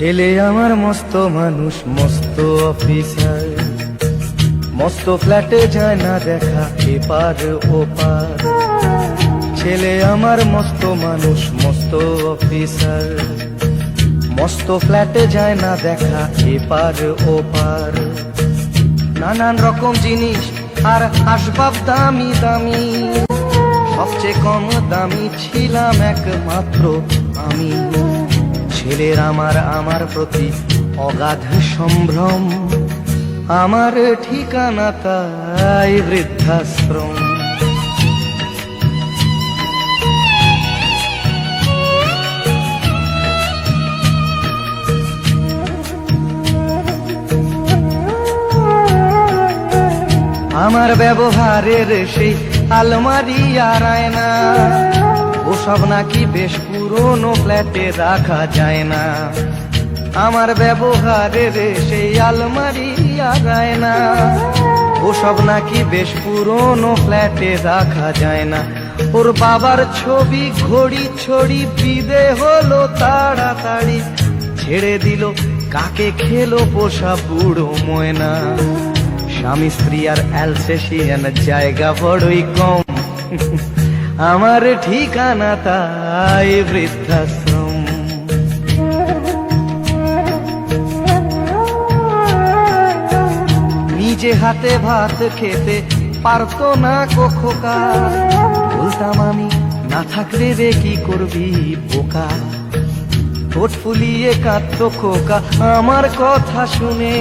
ছেলে আমার মস্ত মানুষ, মস্ত অফিসার, মস্ত ফ্ল্যাটে যায় না দেখা এপার ওপার। ছেলে আমার মস্ত মানুষ, মস্ত অফিসার, মস্ত ফ্ল্যাটে যায় না দেখা এপার ওপার। নানান রকম জিনিস আর আসবাব দামি দামি, সবচেয়ে কম দামি ছিলাম একমাত্র আমি। ছেলের আমার প্রতি অগাধ সম্ভ্রম, আমার ঠিকানা তাই বৃদ্ধাশ্রম। আমার ব্যবহারের সেই আলমারি আর আয়না, ওসব নাকি বেশ পুরনো ফ্ল্যাটে রাখা যায় না। আমার ব্যবহারের সেই আলমারি আর আয়না, ওসব নাকি বেশ পুরনো ফ্ল্যাটে রাখা যায় না। ওর বাবার ছবি ঘড়ি ছড়ি বিদে হলো তাড়াতাড়ি, ছেড়ে দিল কাকে খেলো পোষা বুড়ো ময়না। স্বামী স্ত্রী আর অ্যালসেশিয়ান জায়গা বড়ই কম, আমার ঠিকানা তাই বৃদ্ধাশ্রম। নিজে হাতে ভাত খেতে পারতো না খোকা, বলতাম আমি না থাকলে রে কি করবি বোকা। ঠোঁট ফুলিয়ে কাঁদতো খোকা আমার কথা শুনে,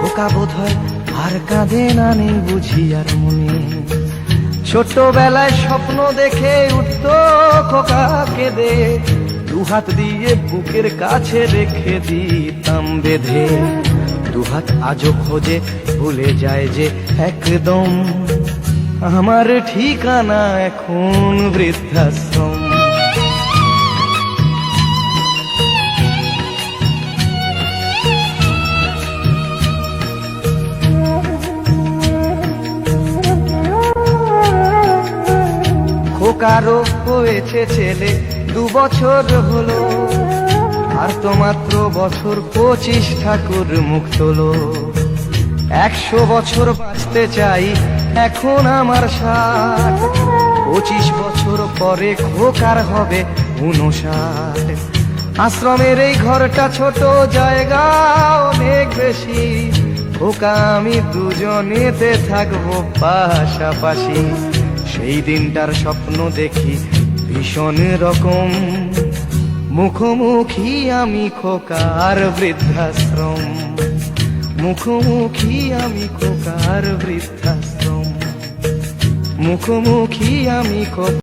খোকা বোধ হয় আর কাঁদে না, নেই বুঝি আর মনে। ছোটবেলায় স্বপ্ন দেখে উঠতো খোকা কেঁদে, দুহাত দিয়ে বুকের কাছে রেখে দিতাম বেঁধে। দুহাত আজও খোঁজে ভুলে যায় যে একদম, আমার ঠিকানা এখন বৃদ্ধাশ্রম। খোকারও হয়েছে ছেলে 2 বছর হলো, আর তো মাত্র বছর 25 ঠাকুর মুখ তোলো। 100 বছর বাঁচতে চাই এখন আমার 60, 25 বছর পরে খোকার হবে 59। আশ্রমের এই ঘরটা ছোট, জায়গা অনেক বেশি, খোকা আমি দুজনেতে থাকবো পাশাপাশি। সেই দিনটার স্বপ্ন দেখি ভীষণ রকম, মুখোমুখি আমি খোকার বৃদ্ধাশ্রম। মুখোমুখি আমি খোকার বৃদ্ধাশ্রম, মুখোমুখি আমি খোকা।